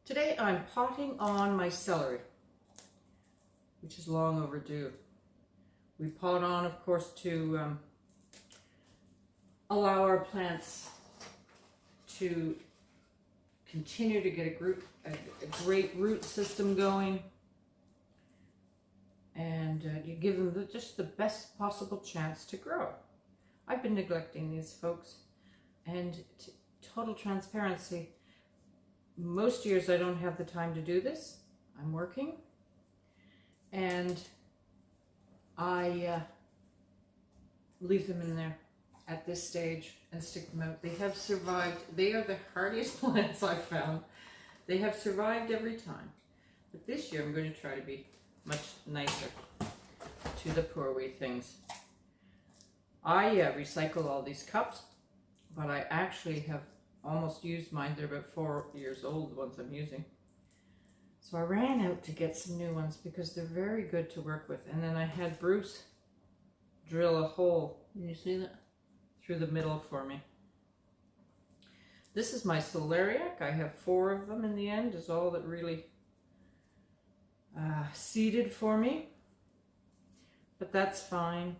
Today I'm potting on my celery, which is long overdue. We pot on, of course, to allow our plants to continue to get a great root system going, and you give them just the best possible chance to grow. I've been neglecting these folks, and total transparency, most years I don't have the time to do this. I'm working, and I leave them in there at this stage and stick them out. They have survived. They are the hardiest plants I've found. They have survived every time. But this year I'm going to try to be much nicer to the poor wee things. I recycle all these cups, but I actually have almost used mine. They're about 4 years old, the ones I'm using. So I ran out to get some new ones because they're very good to work with. And then I had Bruce drill a hole, can you see that? Through the middle for me. This is my celeriac. I have 4 of them in the end, is all that really seeded for me. But that's fine.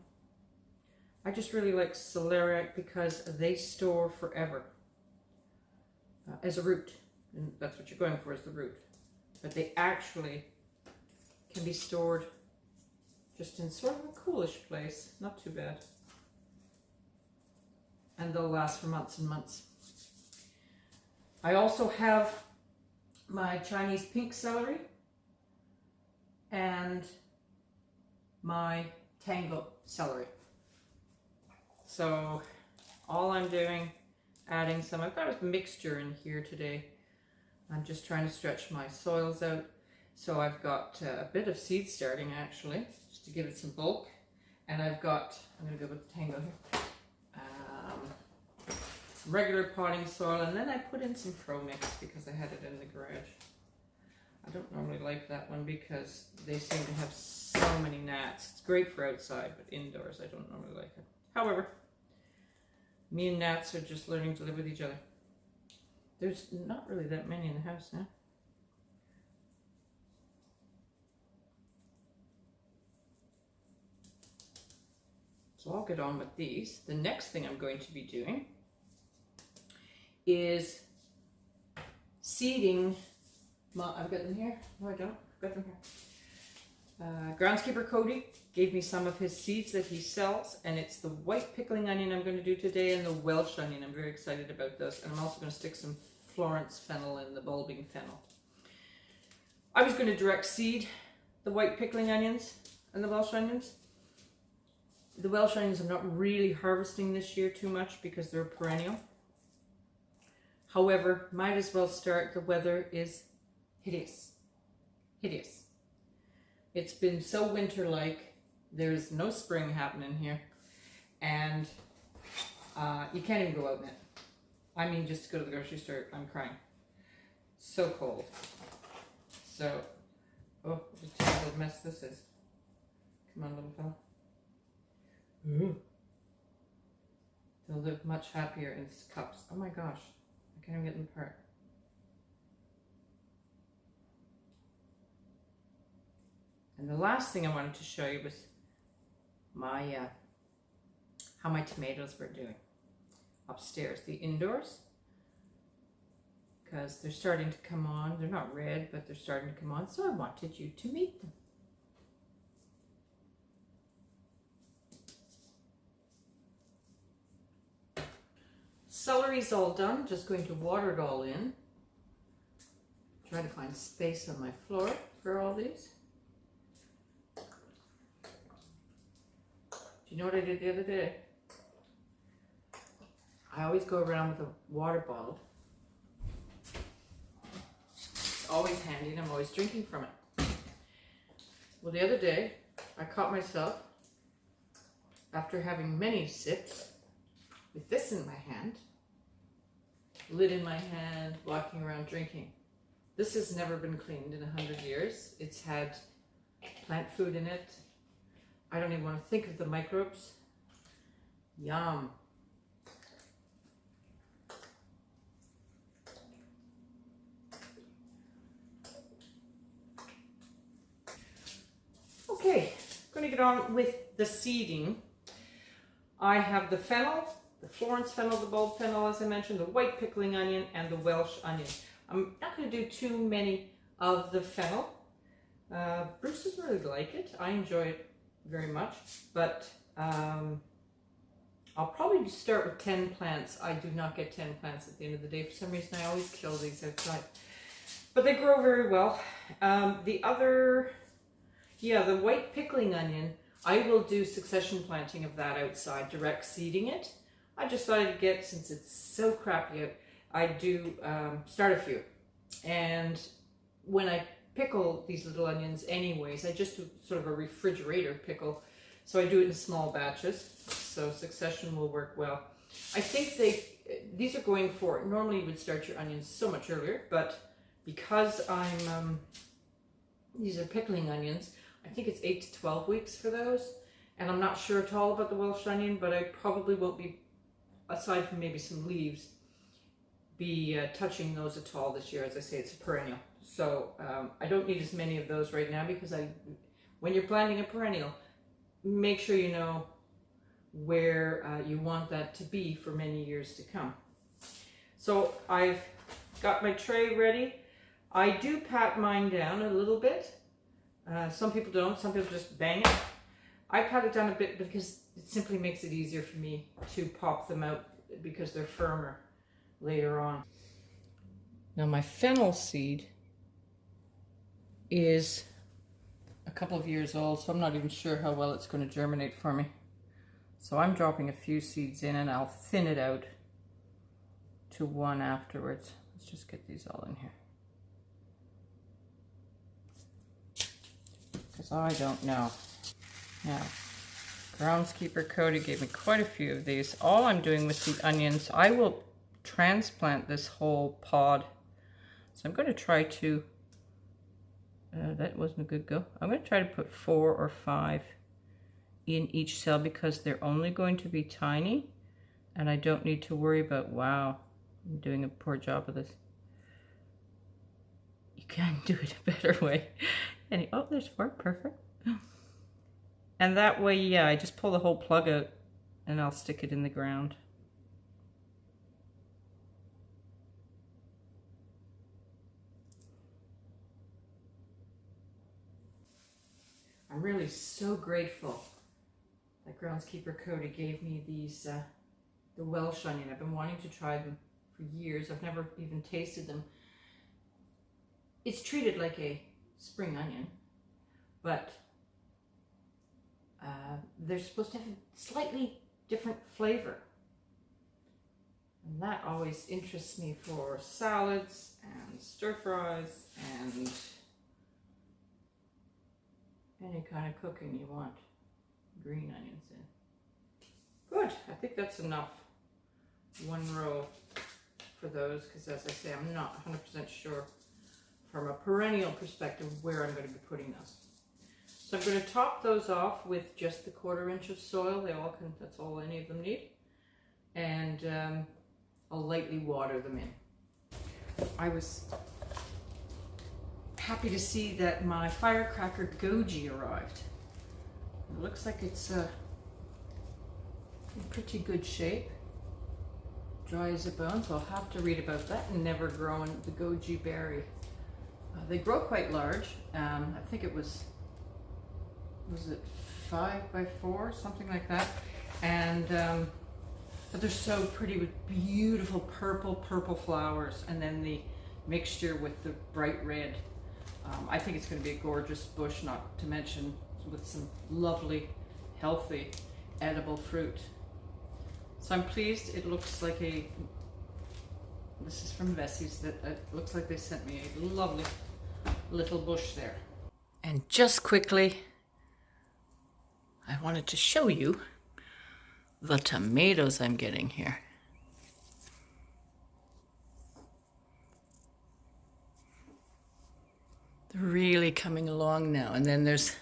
I just really like celeriac because they store forever. As a root, and that's what you're going for, is the root. But they actually can be stored just in sort of a coolish place, not too bad. And they'll last for months and months. I also have my Chinese pink celery and my tango celery. So all I'm doing, adding some, I've got a mixture in here today. I'm just trying to stretch my soils out. So I've got a bit of seed starting actually, just to give it some bulk. And I've got, I'm going to go with the tango here, some regular potting soil. And then I put in some Pro Mix because I had it in the garage. I don't normally like that one because they seem to have so many gnats. It's great for outside, but indoors I don't normally like it. However, me and gnats are just learning to live with each other. There's not really that many in the house now. So I'll get on with these. The next thing I'm going to be doing is seeding. I've got them here. No, I don't. I've got them here. Groundskeeper Cody gave me some of his seeds that he sells, and it's the white pickling onion I'm going to do today and the Welsh onion. I'm very excited about this, and I'm also going to stick some Florence fennel in the bulbing fennel. I was going to direct seed the white pickling onions and the Welsh onions. The Welsh onions I'm not really harvesting this year too much because they're perennial. However, might as well start. The weather is hideous. Hideous. It's been so winter-like. There's no spring happening here. And you can't even go out in it. I mean, just to go to the grocery store, I'm crying. So cold. So, oh, what a terrible mess this is. Come on, little fella. Ooh. They'll live much happier in cups. Oh my gosh. I can't even get them apart. And the last thing I wanted to show you was my how my tomatoes were doing upstairs, the indoors, because they're starting to come on. They're not red, but they're starting to come on, so I wanted you to meet them. Celery's all done, just going to water it all in. Try to find space on my floor for all these. Do you know what I did the other day? I always go around with a water bottle. It's always handy and I'm always drinking from it. Well, the other day, I caught myself, after having many sips, with this in my hand, lid in my hand, walking around drinking. This has never been cleaned in 100 years. It's had plant food in it. I don't even want to think of the microbes. Yum. going to get on with the seeding. I have the fennel, the Florence fennel, the bulb fennel, as I mentioned, the white pickling onion, and the Welsh onion. I'm not going to do too many of the fennel. Bruce doesn't really like it. I enjoy it very much, but I'll probably start with 10 plants. I do not get 10 plants at the end of the day. For some reason, I always kill these outside. But they grow very well. The white pickling onion, I will do succession planting of that outside, direct seeding it. I just thought I'd get, since it's so crappy out, I do start a few. And when I pickle these little onions anyways, I just do sort of a refrigerator pickle. So I do it in small batches. So succession will work well. I think these are going for, normally you would start your onions so much earlier, but because these are pickling onions, I think it's 8 to 12 weeks for those. And I'm not sure at all about the Welsh onion, but I probably won't be, aside from maybe some leaves, be touching those at all this year. As I say, it's a perennial. So I don't need as many of those right now, because when you're planting a perennial, make sure you know where you want that to be for many years to come. So I've got my tray ready. I do pat mine down a little bit. Some people don't, some people just bang it. I pat it down a bit because it simply makes it easier for me to pop them out, because they're firmer later on. Now my fennel seed is a couple of years old, so I'm not even sure how well it's going to germinate for me. So I'm dropping a few seeds in, and I'll thin it out to one afterwards. Let's just get these all in here, because I don't know. Now, groundskeeper Cody gave me quite a few of these. All I'm doing with the onions, I will transplant this whole pod. So I'm going to try to, that wasn't a good go. I'm going to try to put 4 or 5 in each cell, because they're only going to be tiny, and I don't need to worry about, wow, I'm doing a poor job of this. You can do it a better way. And oh, there's 4, perfect. And that way, yeah, I just pull the whole plug out and I'll stick it in the ground. I'm really so grateful that groundskeeper Cody gave me these, the Welsh onion. I've been wanting to try them for years. I've never even tasted them. It's treated like a spring onion, but they're supposed to have a slightly different flavor. And that always interests me for salads and stir fries and any kind of cooking you want green onions in. Good, I think that's enough. 1 row for those, because as I say, I'm not 100% sure from a perennial perspective where I'm going to be putting those. So I'm going to top those off with just the 1/4 inch of soil. They all can, that's all any of them need. And I'll lightly water them in. I was happy to see that my firecracker goji arrived. It looks like it's in pretty good shape. Dry as a bone, so I'll have to read about that and never growing the goji berry. They grow quite large. I think it was it 5 by 4, something like that. And but they're so pretty with beautiful purple flowers, and then the mixture with the bright red. I think it's going to be a gorgeous bush, not to mention with some lovely, healthy, edible fruit. So I'm pleased. It looks like this is from Bessie's, that it looks like they sent me a lovely little bush there. And just quickly, I wanted to show you the tomatoes I'm getting here. They're really coming along now, and then there's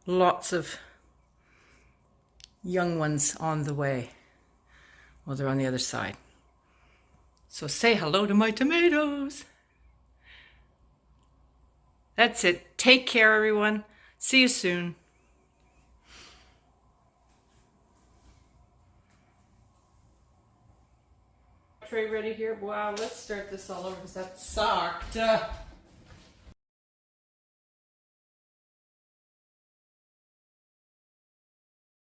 lots of young ones on the way. Well, they're on the other side. So say hello to my tomatoes. That's it. Take care, everyone. See you soon. tray ready here. Wow, let's start this all over because that sucked.